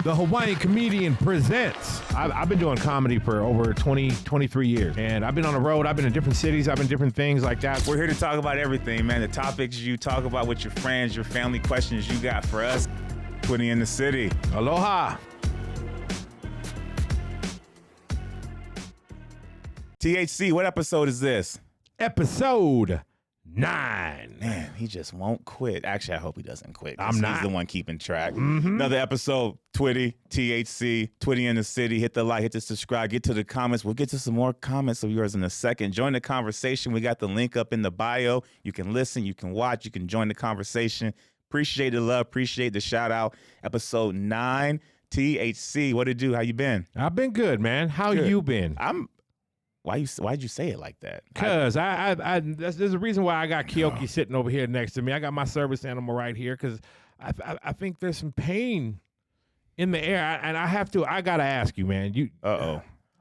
The Hawaiian Comedian presents. I've been doing comedy for over 23 years. And I've been on the road. I've been in different cities. I've been different things like that. We're here to talk about everything, man. The topics you talk about with your friends, your family, questions you got for us. Twitty in the city. Aloha. THC, what episode is this? Episode 9. Man, he just won't quit. Actually, I hope he doesn't quit. I'm not. He's the one keeping track. Another episode, Twitty, THC, Twitty in the city. Hit the like, hit the subscribe, get to the comments. We'll get to some more comments of yours in a second. Join the conversation. We got the link up in the bio. You can listen, you can watch, you can join the conversation. Appreciate the love, appreciate the shout out. Episode 9, THC. What it do? How you been? I've been good, man. How you been? Why'd you say it like that? Because there's a reason why I got Kiyoki sitting over here next to me. I got my service animal right here because I think there's some pain in the air. I got to ask you, man.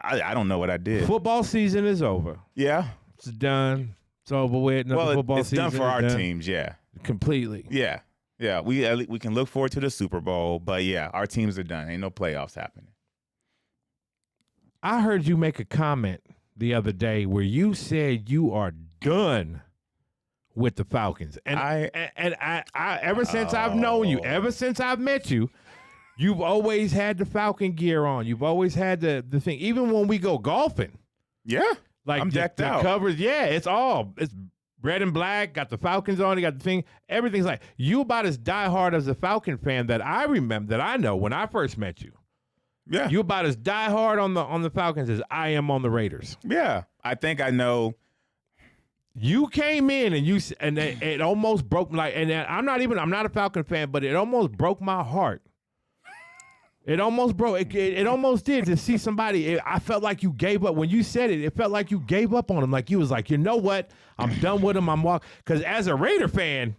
I don't know what I did. Football season is over. Yeah. It's done. It's over with. Football it's season done for our teams, yeah. Completely. Yeah. Yeah. We can look forward to the Super Bowl, but yeah, our teams are done. Ain't no playoffs happening. I heard you make a comment the other day where you said you are done with the Falcons. And I ever since I've known you, ever since I've met you, you've always had the Falcon gear on. You've always had the thing. Even when we go golfing. Yeah. Like I'm decked out. Covers, it's red and black, got the Falcons on, you got the thing. Everything's like, you about as diehard as a Falcon fan that I remember, that I know when I first met you. Yeah. You about as diehard on the Falcons as I am on the Raiders. Yeah. I think I know. You came in and it almost broke I'm not a Falcon fan, but it almost broke my heart. It almost broke. It almost did to see somebody. I felt like you gave up when you said it. It felt like you gave up on him. Like you was like, you know what? I'm done with him. I'm walking. Because as a Raider fan,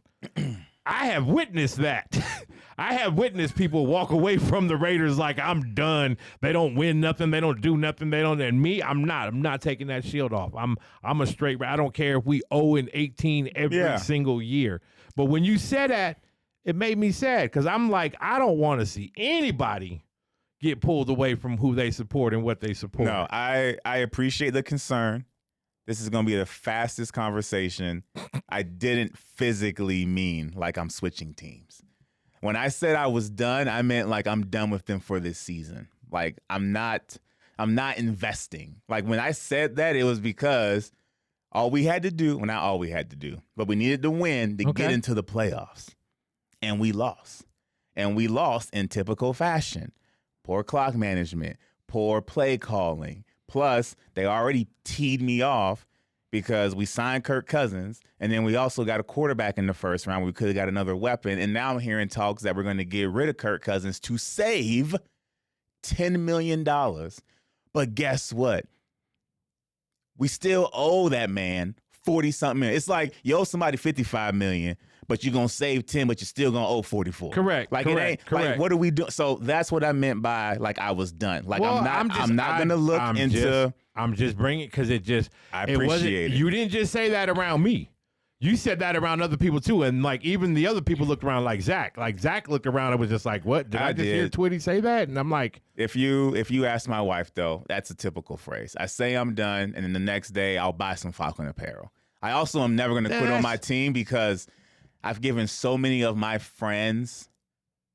I have witnessed that. I have witnessed people walk away from the Raiders like, I'm done. They don't win nothing. They don't do nothing. And me, I'm not taking that shield off. I'm a straight. I don't care if we 0-18 every single year. But when you said that, it made me sad because I'm like, I don't want to see anybody get pulled away from who they support and what they support. No, I appreciate the concern. This is going to be the fastest conversation. I didn't physically mean like I'm switching teams. When I said I was done, I meant like I'm done with them for this season. Like I'm not investing. Like when I said that, it was because all we had to do, well, not all we had to do, but we needed to win to get into the playoffs. And we lost. And we lost in typical fashion. Poor clock management, poor play calling. Plus, they already teed me off because we signed Kirk Cousins, and then we also got a quarterback in the first round. We could have got another weapon. And now I'm hearing talks that we're going to get rid of Kirk Cousins to save $10 million. But guess what? We still owe that man 40-something million. It's like you owe somebody $55 million, but you're going to save 10, but you're still going to owe 44. Correct. Like, it ain't, like, what are we doing? So that's what I meant by, like, I was done. Like, well, I'm not going to look into. I'm just bringing it because I appreciate it. You didn't just say that around me. You said that around other people, too. And, like, even the other people looked around like Zach. Like, Zach looked around and was just like, what? Did I just hear Twitty say that? And I'm like. If you ask my wife, though, that's a typical phrase. I say I'm done, and then the next day I'll buy some Falcon apparel. I also am never going to quit on my team because I've given so many of my friends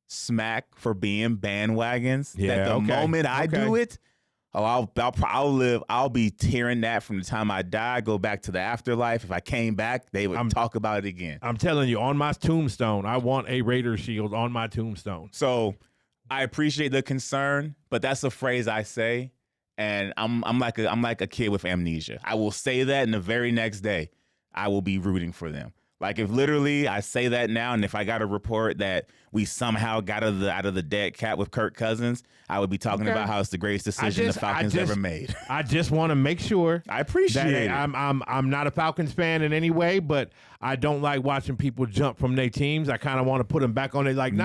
smack for being bandwagons that the moment I do it, I'll be tearing that from the time I die, go back to the afterlife. If I came back, they would talk about it again. I'm telling you, on my tombstone, I want a Raider shield on my tombstone. So I appreciate the concern, but that's a phrase I say. And I'm like a kid with amnesia. I will say that, and the very next day, I will be rooting for them. Like if literally I say that now, and if I got a report that we somehow got out of the dead cat with Kirk Cousins, I would be talking about how it's the greatest decision the Falcons ever made. I just want to make sure I appreciate that it. I'm not a Falcons fan in any way, but I don't like watching people jump from their teams. I kind of want to put them back on it. Like, you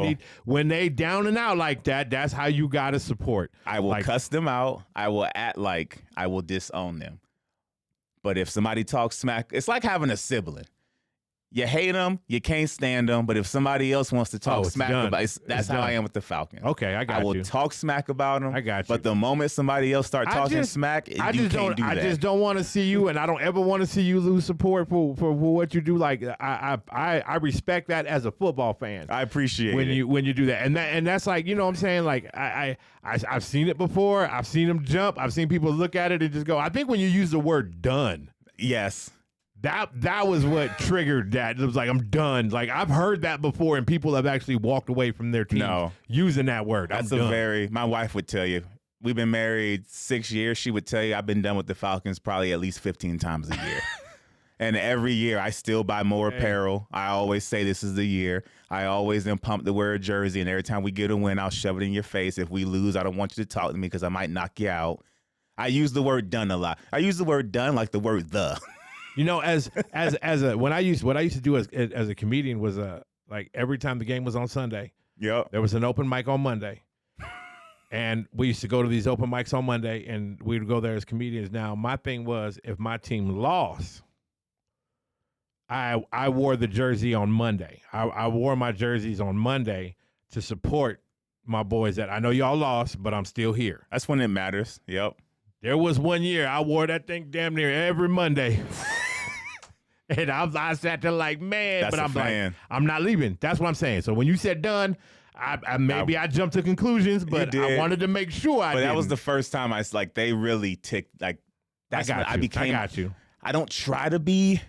need when they down and out like that. That's how you got to support. I will cuss them out. I will act like I will disown them. But if somebody talks smack, it's like having a sibling. You hate them, you can't stand them, but if somebody else wants to talk it's smack done. about it, It's that's how done. I am with the Falcons. Okay, I got I will you. talk smack about them. I got you. But the moment somebody else start talking smack, you can't do that. I just don't want to see you, and I don't ever want to see you lose support for what you do. Like I respect that as a football fan. I appreciate it. when you do that, and that's like, you know what I'm saying. Like I've seen it before. I've seen them jump. I've seen people look at it and just go. I think when you use the word "done," Yes. That was what triggered that. It was like, I'm done. Like, I've heard that before, and people have actually walked away from their team using that word. That's I'm done. my wife would tell you. We've been married 6 years. She would tell you I've been done with the Falcons probably at least 15 times a year. And every year I still buy more apparel. I always say this is the year. I always am pumped to wear a jersey, and every time we get a win, I'll shove it in your face. If we lose, I don't want you to talk to me because I might knock you out. I use the word done a lot. I use the word done like the word the. You know, what I used to do as a comedian was like every time the game was on Sunday, there was an open mic on Monday, and we used to go to these open mics on Monday, and we would go there as comedians. Now, my thing was, if my team lost, I wore the jersey on Monday. I wore my jerseys on Monday to support my boys. That I know y'all lost, but I'm still here. That's when it matters. Yep. There was one year I wore that thing damn near every Monday. And I sat there like, man, That's but I'm fan. like, I'm not leaving. That's what I'm saying. So when you said done, I jumped to conclusions, but I wanted to make sure I did. But that was the first time they really ticked. Like, that's when I became. I got you. I don't try to be.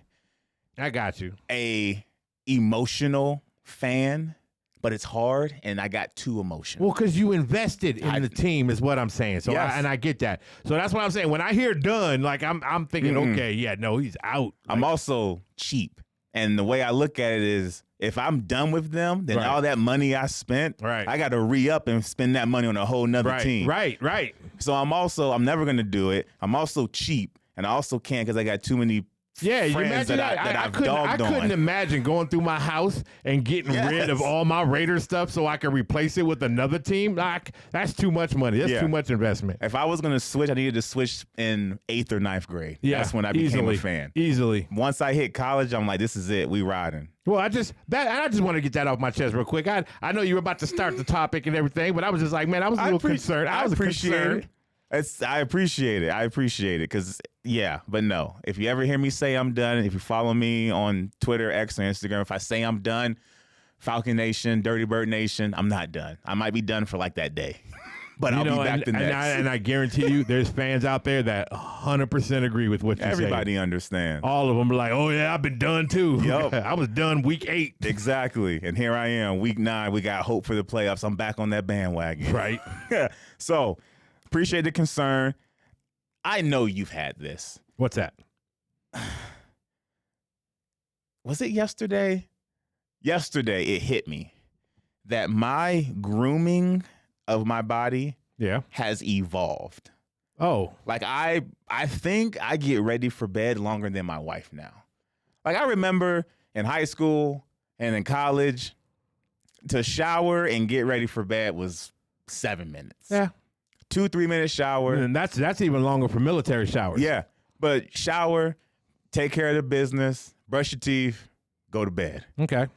I got you. A emotional fan, but it's hard, and I got too emotional. Well, because you invested in the team is what I'm saying. So yes. I get that. So that's what I'm saying. When I hear done, like I'm thinking, okay, yeah, no, he's out. I'm also cheap, and the way I look at it is, if I'm done with them, then all that money I spent, I got to re-up and spend that money on a whole nother team. Right. So I'm never going to do it. I'm also cheap, and I also can't because I got too many friends that I've dogged on. I couldn't imagine going through my house and getting rid of all my Raider stuff so I could replace it with another team. Like, that's too much money. That's too much investment. If I was going to switch, I needed to switch in 8th or 9th grade. That's when I became a fan. Easily. Once I hit college, I'm like, this is it. We riding. Well, I just want to get that off my chest real quick. I know you were about to start the topic and everything, but I was just like, man, I was a little concerned. I appreciate it. I appreciate it because, but no. If you ever hear me say I'm done, if you follow me on Twitter, X, or Instagram, if I say I'm done, Falcon Nation, Dirty Bird Nation, I'm not done. I might be done for like that day, but I'll be back the next. And I guarantee you there's fans out there that 100% agree with what you say. Everybody understands. All of them are like, oh, yeah, I've been done too. Yep. I was done week 8. Exactly. And here I am, week 9. We got hope for the playoffs. I'm back on that bandwagon. Right. So, appreciate the concern. I know you've had this. What's that? Was it yesterday? Yesterday, it hit me that my grooming of my body has evolved. Oh. Like, I think I get ready for bed longer than my wife now. Like, I remember in high school and in college, to shower and get ready for bed was 7 minutes. Yeah. 2-3 minute shower. And that's even longer for military showers. Yeah. But shower, take care of the business, brush your teeth, go to bed. Okay.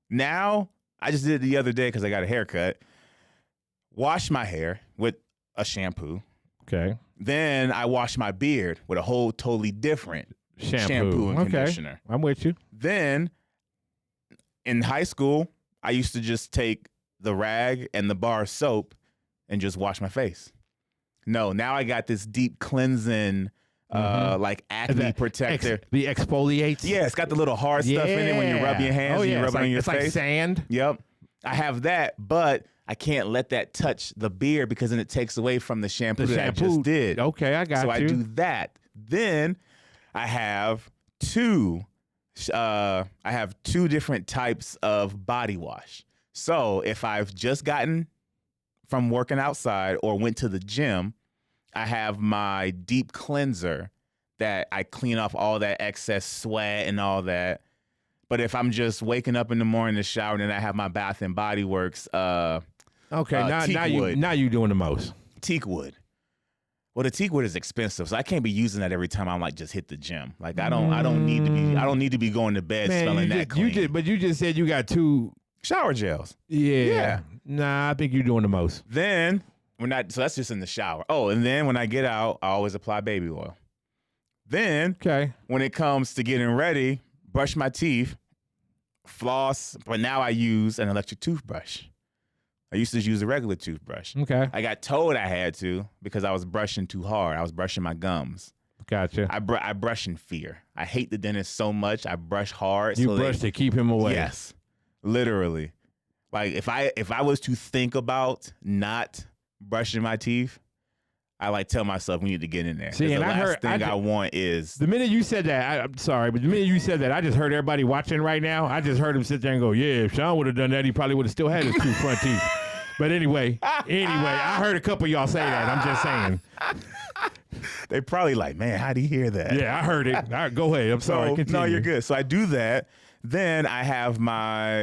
Now, I just did it the other day because I got a haircut. Wash my hair with a shampoo. Okay. Then I wash my beard with a whole totally different shampoo and conditioner. I'm with you. Then in high school, I used to just take the rag and the bar of soap and just wash my face. No, now I got this deep cleansing, like acne protector. The exfoliates? Yeah, it's got the little hard stuff in it when you rub your hands and you rub it on your face. It's like sand. Yep. I have that, but I can't let that touch the beard because then it takes away from the shampoo that I just did. Okay, I got you. So I do that. Then I have two different types of body wash. So if I've just gotten from working outside or went to the gym, I have my deep cleanser that I clean off all that excess sweat and all that. But if I'm just waking up in the morning to shower, then I have my Bath and Body Works. Okay, now you doing the most. Teak wood. Well, the teak wood is expensive, so I can't be using that every time I'm like just hit the gym. Like I don't need to be going to bed smelling that clean. But you just said you got 2 shower gels. Yeah. Nah, I think you're doing the most. Then so that's just in the shower. Oh, and then when I get out, I always apply baby oil. Then when it comes to getting ready, brush my teeth, floss, but now I use an electric toothbrush. I used to just use a regular toothbrush. Okay. I got told I had to because I was brushing too hard. I was brushing my gums. Gotcha. I brush in fear. I hate the dentist so much. I brush hard. You brush to keep him away. Yes, literally. Like if I was to think about not brushing my teeth, I like tell myself we need to get in there. See, and the last thing I want is the minute you said that. I'm sorry, but the minute you said that, I just heard everybody watching right now. I just heard him sit there and go, "Yeah, if Sean would have done that, he probably would have still had his 2 front teeth." But anyway, I heard a couple of y'all say that. I'm just saying. They probably like, man, how'd he hear that? Yeah, I heard it. All right, go ahead. I'm sorry. Continue. No, you're good. So I do that. Then I have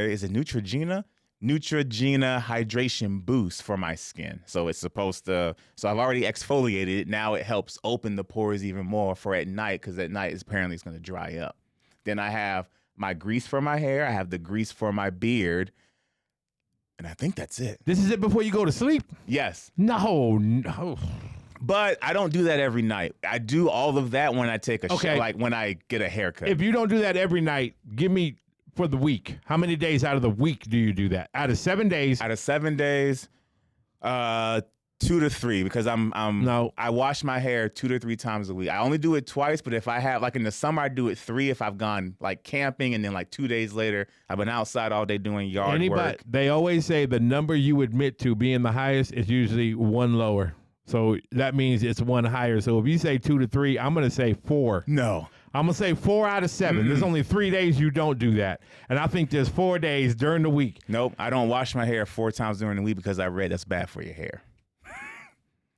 is it Neutrogena? Neutrogena hydration boost for my skin. So it's supposed to, so I've already exfoliated it. Now it helps open the pores even more for at night, because at night apparently it's going to dry up. Then I have my grease for my hair. I have the grease for my beard. And I think that's it. This is it before you go to sleep? Yes. No. But I don't do that every night. I do all of that when I take a shower, like when I get a haircut. If you don't do that every night, give me for the week. How many days out of the week do you do that? Out of 7 days? Out of 7 days, 2 to 3, because I wash my hair 2 to 3 times a week. I only do it twice, but if I have, like in the summer, I do it 3 if I've gone like camping, and then like 2 days later, I've been outside all day doing yard work. They always say the number you admit to being the highest is usually 1 lower. So that means it's 1 higher. So if you say 2 to 3, I'm going to say 4. No. I'm going to say 4 out of 7. There's only 3 days you don't do that. And I think there's 4 days during the week. Nope. I don't wash my hair 4 times during the week because I read that's bad for your hair.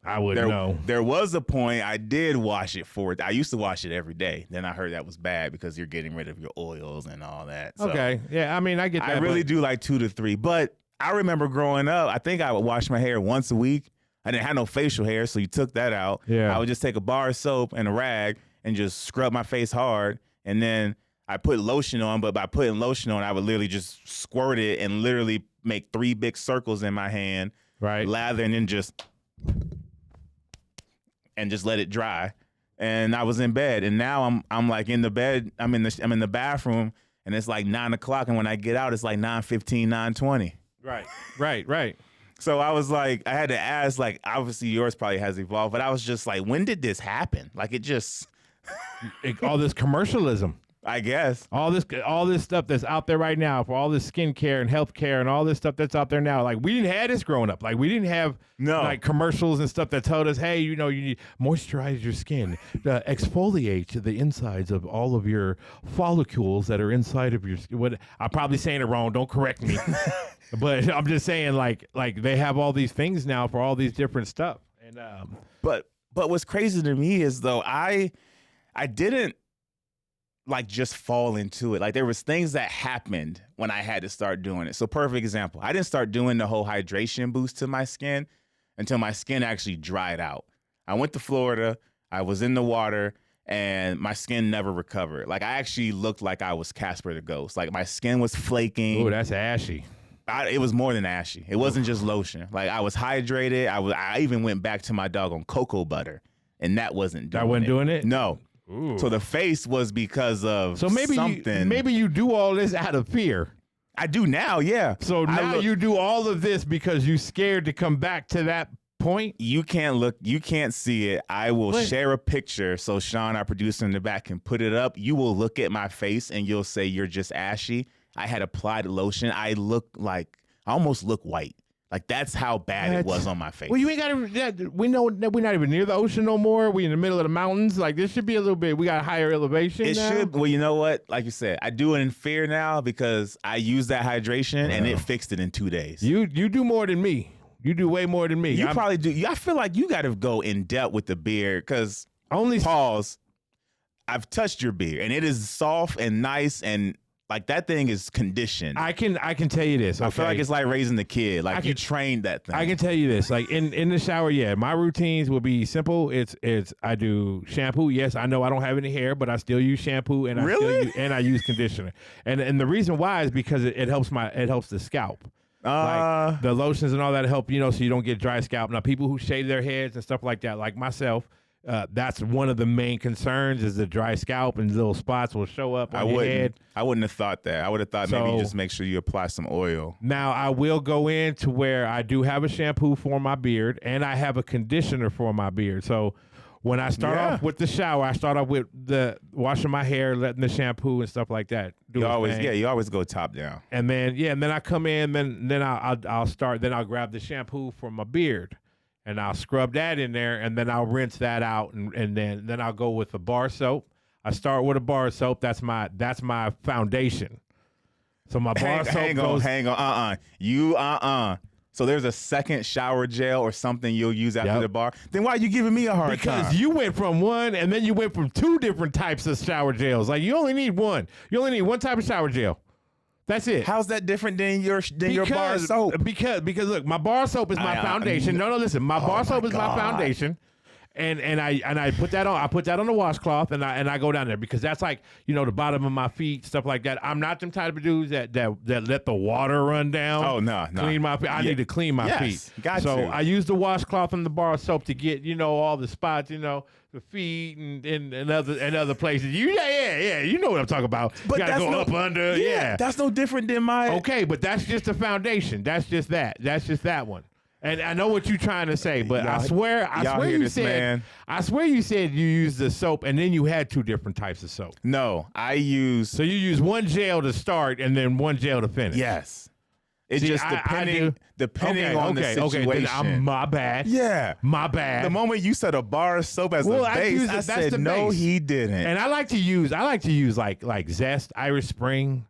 I wouldn't know. There was a point I did wash it I used to wash it every day. Then I heard that was bad because you're getting rid of your oils and all that. So okay. Yeah, I mean, I get that. I really do like 2 to 3. But I remember growing up, I think I would wash my hair once a week. I didn't have no facial hair, so you took that out. Yeah. I would just take a bar of soap and a rag and just scrub my face hard. And then I put lotion on, but by putting lotion on, I would literally just squirt it and literally make 3 big circles in my hand. Right. Lather and then just let it dry. And I was in bed. And now I'm like in the bed. I'm in the bathroom, and it's like 9 o'clock. And when I get out, it's like 9:15, 9:20. Right. So I was like, I had to ask, like, obviously yours probably has evolved, but I was just like, when did this happen? Like, it just all this commercialism. I guess. All this stuff that's out there right now for all this skincare and healthcare and all this stuff that's out there now. Like, we didn't have this growing up. Like, we didn't have like commercials and stuff that told us, hey, you need moisturize your skin, exfoliate the insides of all of your follicles that are inside of your skin. What, I'm probably saying it wrong. Don't correct me. But I'm just saying, like they have all these things now for all these different stuff. And but what's crazy to me is though I didn't like just fall into it. Like there was things that happened when I had to start doing it. So perfect example, I didn't start doing the whole hydration boost to my skin until my skin actually dried out. I went to Florida, I was in the water, and my skin never recovered. Like I actually looked like I was Casper the Ghost. Like my skin was flaking. Oh, that's ashy. It was more than ashy. It wasn't just lotion. Like I was hydrated. I even went back to my doggone cocoa butter, and that wasn't doing it. No. Ooh. So the face was because of something. Maybe you do all this out of fear. I do now, yeah. So now you do all of this because you're scared to come back to that point. You can't look. You can't see it. I will share a picture so Sean, our producer in the back, can put it up. You will look at my face and you'll say you're just ashy. I had applied lotion. I almost look white. Like that's how bad it was on my face. Well, you ain't got to. We know that we're not even near the ocean no more. We in the middle of the mountains. Like this should be a little bit. We got a higher elevation. It should. Well, you know what? Like you said, I do it in fear now because I use that hydration and it fixed it in 2 days. You do more than me. You do way more than me. You probably do. I feel like you got to go in depth with the beard because I've touched your beard and it is soft and nice and like that thing is conditioned. I can tell you this. Okay? I feel like it's like raising the kid. Like you trained that thing. I can tell you this. Like in the shower, yeah, my routines will be simple. It's I do shampoo. Yes, I know I don't have any hair, but I still use shampoo and I use conditioner. And the reason why is because it helps the scalp. Like the lotions and all that help, so you don't get dry scalp. Now people who shave their heads and stuff like that, like myself, that's one of the main concerns is the dry scalp and little spots will show up on your head. I wouldn't have thought that. I would have thought maybe you just make sure you apply some oil. Now, I will go in to where I do have a shampoo for my beard and I have a conditioner for my beard. So when I start off with the shower, I start off with the washing my hair, letting the shampoo and stuff like that. You always go top down. And then I come in, then I'll grab the shampoo for my beard. And I'll scrub that in there, and then I'll rinse that out, and then I'll go with the bar soap. I start with a bar soap. That's my foundation. So my bar soap hang on. So there's a second shower gel or something you'll use after the bar. Then why are you giving me a hard time? Because you went from one, and then you went from two different types of shower gels. Like you only need one. You only need one type of shower gel. That's it. How's that different than your bar soap? Because look, my bar soap is my foundation. No, listen, my bar soap is my foundation. And I put that on. I put that on the washcloth, and I go down there because that's like the bottom of my feet, stuff like that. I'm not them type of dudes that let the water run down. Oh no. Clean my feet. I need to clean my feet. So I use the washcloth and the bar soap to get all the spots, the feet and other places. You know what I'm talking about. But you gotta go up under. Yeah, that's no different than my. Okay, but that's just the foundation. That's just that. That's just that one. And I know what you're trying to say, but I swear you said you used the soap and then you had two different types of soap. No, So you use one gel to start and then one gel to finish. Yes. It's just depending on the situation. Okay, my bad. Yeah. My bad. The moment you said a bar of soap as a base, I said no, he didn't. And I like to use like Zest, Irish Spring.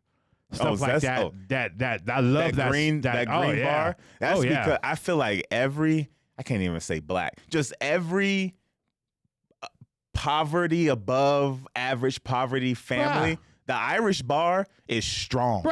Stuff like that. Oh. That I love that green bar. That's because I feel like I can't even say black, just every poverty above average poverty family. The Irish bar is strong.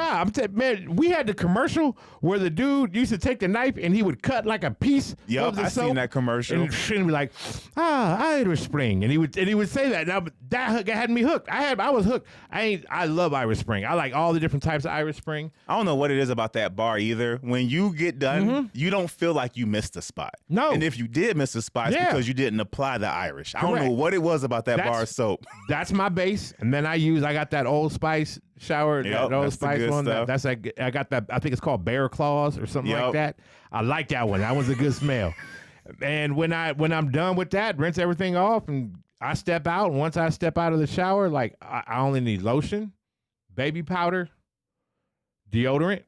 Man, we had the commercial where the dude used to take the knife and he would cut like a piece of the soap. I seen that commercial. And be like, Irish Spring. And he would say that. Now that had me hooked. I was hooked. I love Irish Spring. I like all the different types of Irish Spring. I don't know what it is about that bar either. When you get done, you don't feel like you missed a spot. No. And if you did miss a spot, it's because you didn't apply the Irish. I don't know what it was about that bar of soap. That's my base. And then I got that Old Spice shower, that Old Spice one. I got that. I think it's called Bear Claws or something like that. I like that one. That one's a good smell. And when I'm done with that, rinse everything off, and I step out. And once I step out of the shower, like I only need lotion, baby powder, deodorant.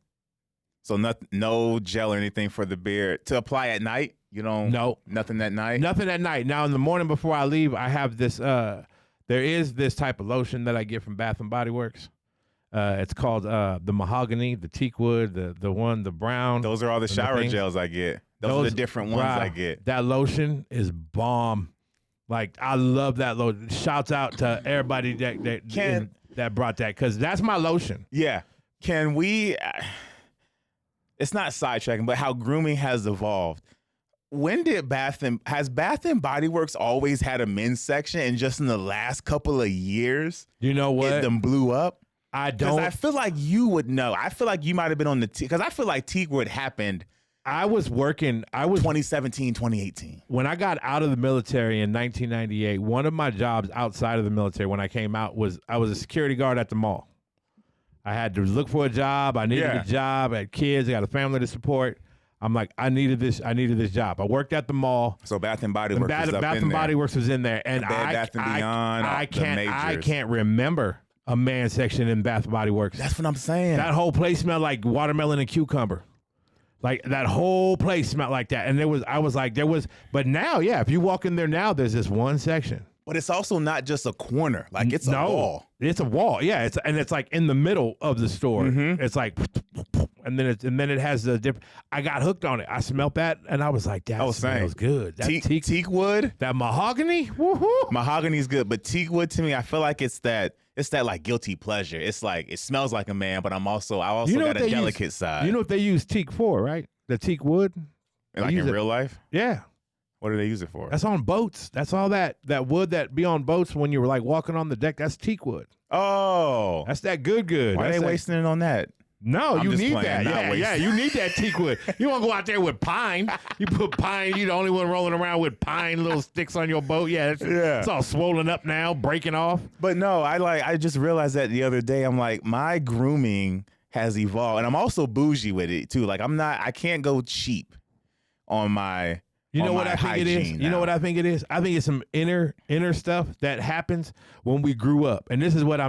So no gel or anything for the beard to apply at night. You don't. No, nothing at night. Nothing at night. Now in the morning before I leave, I have this. There is this type of lotion that I get from Bath and Body Works. It's called the mahogany, the teak wood, the brown. Those are all the shower gels I get. Those are the different ones I get. That lotion is bomb. Like I love that lotion. Shouts out to everybody that brought that because that's my lotion. Yeah. Can we? It's not sidetracking, but how grooming has evolved. When did has Bath and Body Works always had a men's section, and just in the last couple of years, you know what, it them blew up? I don't. I feel like you would know. I feel like you might have been on the because I feel like Teakwood happened. I was 2017, 2018. When I got out of the military in 1998, one of my jobs outside of the military when I came out was I was a security guard at the mall. I had to look for a job. I needed a job. I had kids. I got a family to support. I'm like, I needed this job. I worked at the mall. So Bath and Body Works was up Bath in and there. Body Works was in there, and Bath and Beyond. I can't remember a man section in Bath and Body Works. That's what I'm saying. That whole place smelled like watermelon and cucumber. Like that whole place smelled like that, and but now, if you walk in there now, there's this one section. But it's also not just a corner. Like it's a wall. It's a wall. Yeah. It's like in the middle of the store. Mm-hmm. It's like, and then it has the different. I got hooked on it. I smelled that, and I was like, that smells good. That teak wood, that mahogany. Woohoo! Mahogany's good, but teak wood to me, I feel like it's it's that like guilty pleasure. It's like it smells like a man, but I also got a delicate side. You know what they use teak for, right? The teak wood. Like in real life? Yeah. What do they use it for? That's on boats. That's all that wood that be on boats when you were like walking on the deck. That's teak wood. Oh. That's that good. Why are they wasting it on that? No, I'm you just need playing, that. Yeah, you need that teak wood. You won't go out there with pine. You put pine, you the only one rolling around with pine little sticks on your boat. Yeah, it's all swollen up now, breaking off. But no, I just realized that the other day. I'm like, my grooming has evolved. And I'm also bougie with it too. Like I can't go cheap on my You know what I think it is? now. You know what I think it is? I think it's some inner stuff that happens when we grew up. And this is what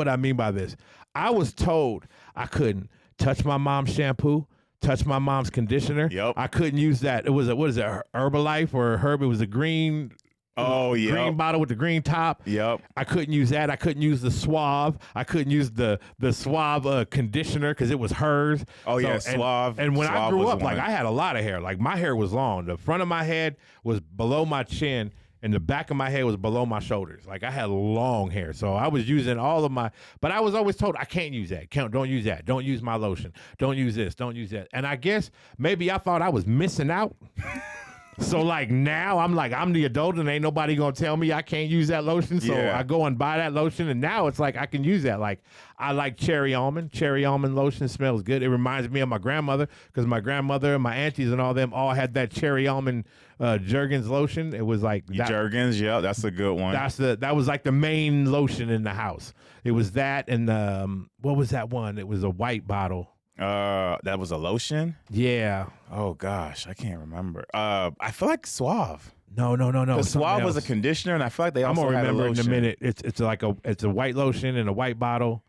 I mean by this. I was told I couldn't touch my mom's shampoo, touch my mom's conditioner. Yep. I couldn't use that. It was Herbalife or Herb? It was a green. Oh, yeah. Green bottle with the green top. Yep. I couldn't use that. I couldn't use the Suave. I couldn't use the Suave conditioner because it was hers. Oh, yeah, Suave. And when I Suave grew up, was like one. I had a lot of hair. Like my hair was long. The front of my head was below my chin, and the back of my head was below my shoulders. Like I had long hair. So I was using all of my, but I was always told I can't use that. Don't use that. Don't use my lotion. Don't use this. Don't use that. And I guess maybe I thought I was missing out. So like now I'm the adult and ain't nobody gonna tell me I can't use that lotion. So Yeah. I go and buy that lotion, and now it's like I can use that. Like I like cherry almond. Cherry almond lotion smells good. It reminds me of my grandmother because my grandmother and my aunties and all them all had that cherry almond Jergens lotion. It was like that, Jergens, yeah, that's a good one. that was like the main lotion in the house. It was that and what was that one? It was a white bottle. That was a lotion? Yeah. Oh gosh, I can't remember. I feel like Suave. No. The something Suave was a else. conditioner, and I feel like they I'm also gonna had a remember it lotion. in a minute. It's a white lotion in a white bottle.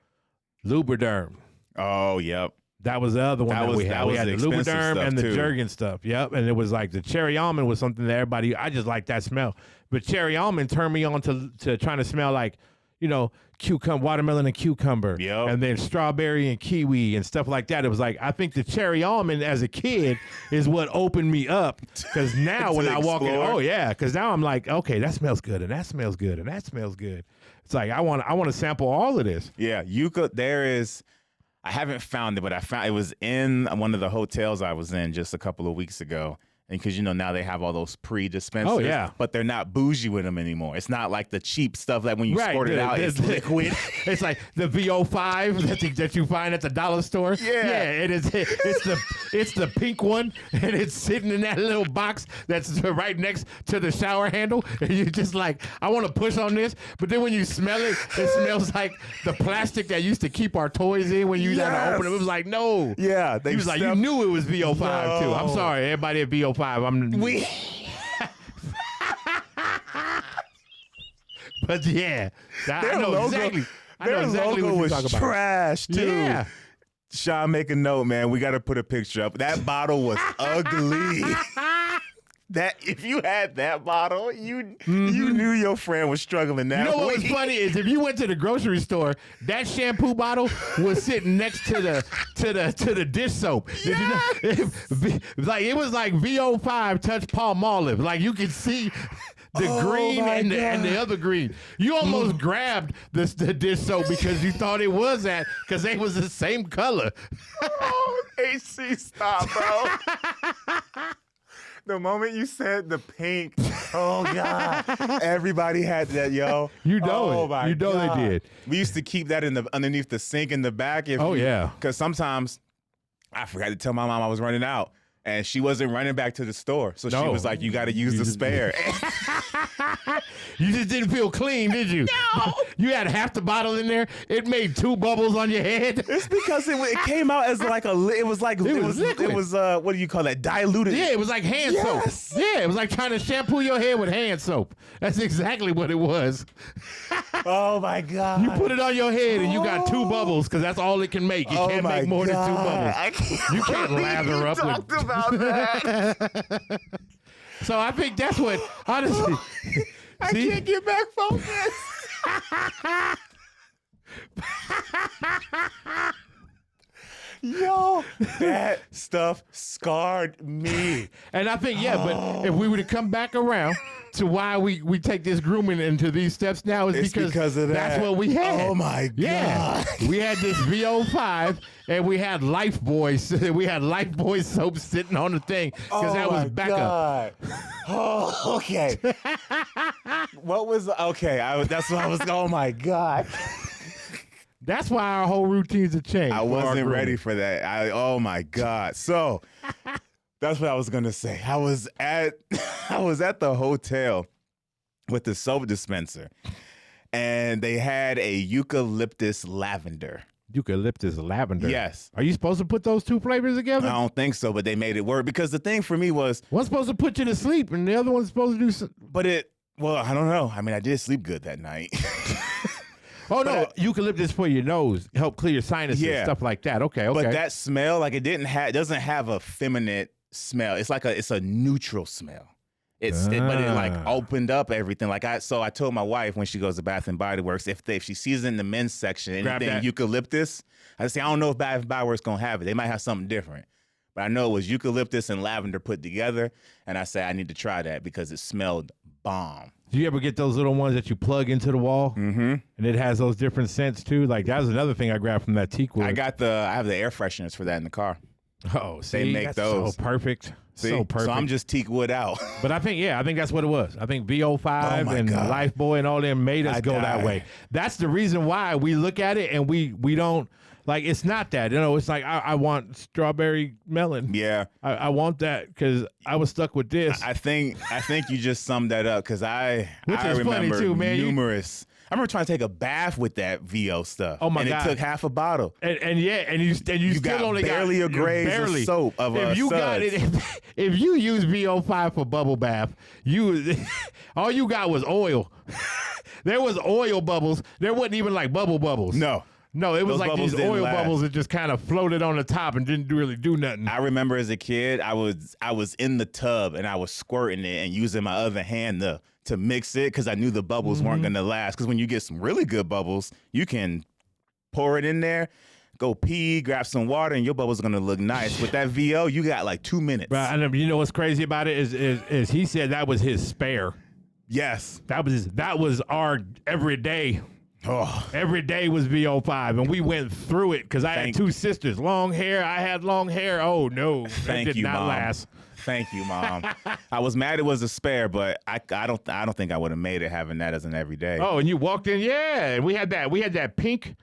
Lubriderm. Oh, yep. That was the other one that we had. We had the expensive Lubriderm stuff, and the too. Jergens stuff. Yep. And it was like the cherry almond was something that everybody. I just like that smell. But cherry almond turned me on to trying to smell like, cucumber, watermelon and cucumber. Yep. And then strawberry and kiwi and stuff like that. It was like, I think the cherry almond as a kid is what opened me up. Because now when I walk in, explore. because now I'm like, okay, that smells good and that smells good and that smells good. It's like, I want to sample all of this. Yeah, I haven't found it, but I found it was in one of the hotels I was in just a couple of weeks ago. And because, now they have all those pre-dispensers. Oh, yeah. But they're not bougie with them anymore. It's not like the cheap stuff that when you squirt it out, it's liquid. It's like the VO5 that you find at the dollar store. Yeah. It is. It's the pink one, and it's sitting in that little box that's right next to the shower handle. And you're just like, I want to push on this, but then when you smell it, it smells like the plastic that used to keep our toys in when you had to open them. It was like, no. Yeah. He was like, you knew it was VO5 too. I'm sorry, everybody at VO5. But yeah, I know exactly. I know exactly what you're talking about. Trash too. Yeah. Sean, make a note, man. We got to put a picture up. That bottle was ugly. That if you had that bottle, you knew your friend was struggling. That You know what was funny is if you went to the grocery store, that shampoo bottle was sitting next to the dish soap. Did you know? Like it was like VO5 touch Palmolive. Like you could see the green and the other green. You almost grabbed the dish soap because you thought it was that because they was the same color. Oh, AC, stop, bro. The moment you said the pink, oh God, everybody had that, yo. You know oh it. My You know God. they did. We used to keep that underneath the sink in the back. Yeah. Because sometimes I forgot to tell my mom I was running out, and she wasn't running back to the store, so she No. was like, "You got to use the spare." You just didn't feel clean, did you? No. You had half the bottle in there. It made 2 bubbles on your head. It's because it came out as like it was liquid. What do you call that? Diluted. Yeah, it was like hand Yes. soap. Yeah, it was like trying to shampoo your hair with hand soap. That's exactly what it was. Oh my God. You put it on your head and you got 2 bubbles because that's all it can make. You can't my make more than 2 God. bubbles. You can't lather up talked with. about that. So I think that's what, honestly. I See? can't get back focused. Yo, that stuff scarred me. And I think, but if we were to come back around to why we take this grooming into these steps now, It's because of that. that's what we had. Oh my Yeah, God. we had this VO5 and we had Life Boys. We had Life Boy soap sitting on the thing because that was backup. Oh, okay. What was okay? That's what I was. Oh my God. That's why our whole routines have changed. I wasn't ready for that. Oh my God. So that's what I was gonna say. I was at the hotel with the soap dispenser, and they had a eucalyptus lavender. Eucalyptus lavender. Yes. Are you supposed to put those two flavors together? I don't think so, but they made it work because the thing for me was, One's supposed to put you to sleep, and the other one's supposed to do. well, I don't know. I mean, I did sleep good that night. Oh no, eucalyptus for your nose, help clear your sinuses, stuff like that. Okay. But that smell, like it doesn't have a feminine smell. It's like it's a neutral smell. But it like opened up everything. So I told my wife when she goes to Bath and Body Works, if she sees it in the men's section, anything eucalyptus, I say, I don't know if Bath and Body Works gonna have it. They might have something different. But I know it was eucalyptus and lavender put together, and I said I need to try that because it smelled bomb. Do you ever get those little ones that you plug into the wall? Mm-hmm. And it has those different scents too? Like that was another thing I grabbed from that teak wood. I have the air fresheners for that in the car. Oh, see, they make that's those. so perfect. See? So perfect. So I'm just teak wood out. But I think that's what it was. I think VO5 and God. Lifebuoy and all them made us go that way. That's the reason why we look at it and we don't, like, it's not that. You know, it's like, I want strawberry melon. Yeah. I want that because I was stuck with this. I think you just summed that up because I is funny remember too, man. numerous. I remember trying to take a bath with that VO stuff. Oh my God! And it took half a bottle. And you still got only barely got a graze of soap of if you got suds. it, if you use VO5 for bubble bath, all you got was oil. There was oil bubbles. There wasn't even like bubbles. No, it was those like bubbles these didn't oil last. bubbles that just kind of floated on the top and didn't really do nothing. I remember as a kid, I was in the tub and I was squirting it and using my other hand to mix it because I knew the bubbles weren't going to last. Because when you get some really good bubbles, you can pour it in there, go pee, grab some water, and your bubbles are going to look nice. With that VO, you got like 2 minutes. Right, and you know what's crazy about it is he said that was his spare. Yes. That was our everyday. Oh. Every day was VO5, and we went through it because I had two sisters, long hair. I had long hair. Oh no, that did not Mom. last. Thank you, Mom. I was mad it was a spare, but I don't think I would have made it having that as an everyday. Oh, and you walked in, and we had that pink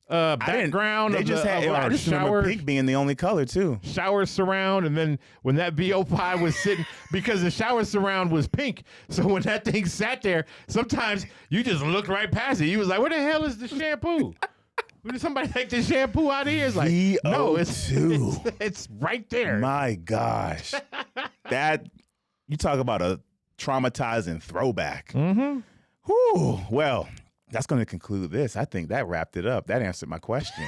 background. They just had. I just remember pink being the only color too. Shower surround, and then when that VO5 was sitting, because the shower surround was pink, so when that thing sat there, sometimes you just looked right past it. You was like, "Where the hell is the shampoo? Did somebody take the shampoo out of here?" It's like, no, it's right there. My gosh, that you talk about a traumatizing throwback. Mm-hmm. Whew. Well, that's going to conclude this. I think that wrapped it up. That answered my question.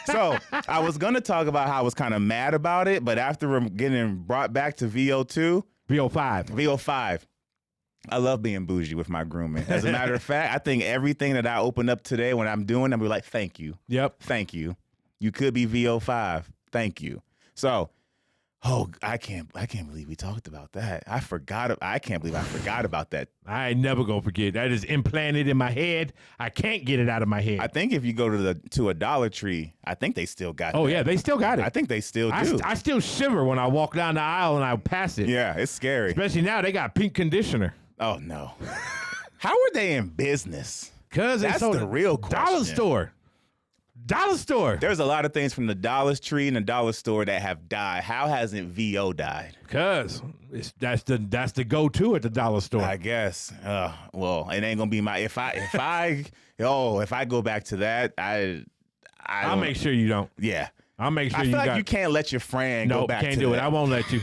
So I was going to talk about how I was kind of mad about it, but after getting brought back to VO5, I love being bougie with my grooming. As a matter of fact, I think everything that I open up today when I'm doing, I'm be like, thank you. Yep. Thank you. You could be VO5. Thank you. So, I can't believe we talked about that. I can't believe I forgot about that. I ain't never gonna forget. That is implanted in my head. I can't get it out of my head. I think if you go to a Dollar Tree, I think they still got it. Oh yeah, they still got it. I think they still do. I still shiver when I walk down the aisle and I pass it. Yeah, it's scary. Especially now they got pink conditioner. Oh no. How are they in business? Cause that's the real question. Dollar store. There's a lot of things from the Dollar Tree and the Dollar Store that have died. How hasn't VO died? Cause that's the go-to at the Dollar Store. I guess. Well, it ain't gonna be my if I go back to that, I'll make sure you don't. Yeah, I'll make sure I feel like you can't let your friend go back to that. Can't do it. I won't let you.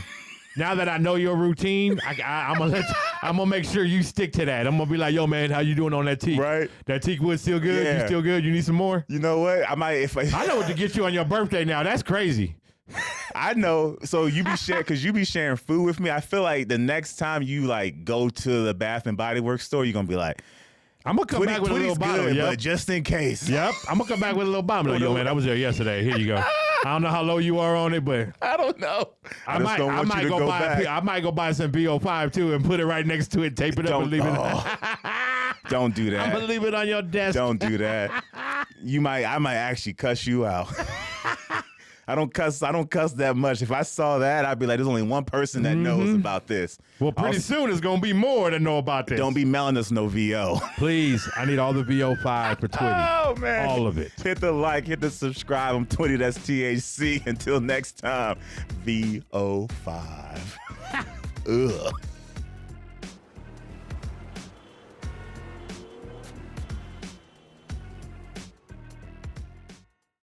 Now that I know your routine, I'm gonna make sure you stick to that. I'm gonna be like, yo, man, how you doing on that teak? Right. That teak wood still good? Yeah. You still good? You need some more? You know what? I might I know what to get you on your birthday now. That's crazy. I know. So you be sharing food with me. I feel like the next time you like go to the Bath and Body Works store, you're gonna be like, I'm gonna come back with a little bottle, but just in case. Yep. I'm gonna come back with a little bottle. Yo, man, I was there yesterday. Here you go. I don't know how low you are on it, but I don't know. I just don't want you to go back. I might go buy some VO5 too and put it right next to it, tape it up, and leave it. Don't do that. I'm gonna leave it on your desk. Don't do that. I might actually cuss you out. I don't cuss that much. If I saw that, I'd be like, there's only one person that knows about this. Well, pretty soon it's gonna be more that know about this. Don't be mailing us no VO. Please, I need all the VO5 for Twitty. Oh man. All of it. Hit the like, hit the subscribe. I'm Twitty, that's THC. Until next time, VO5. Ugh.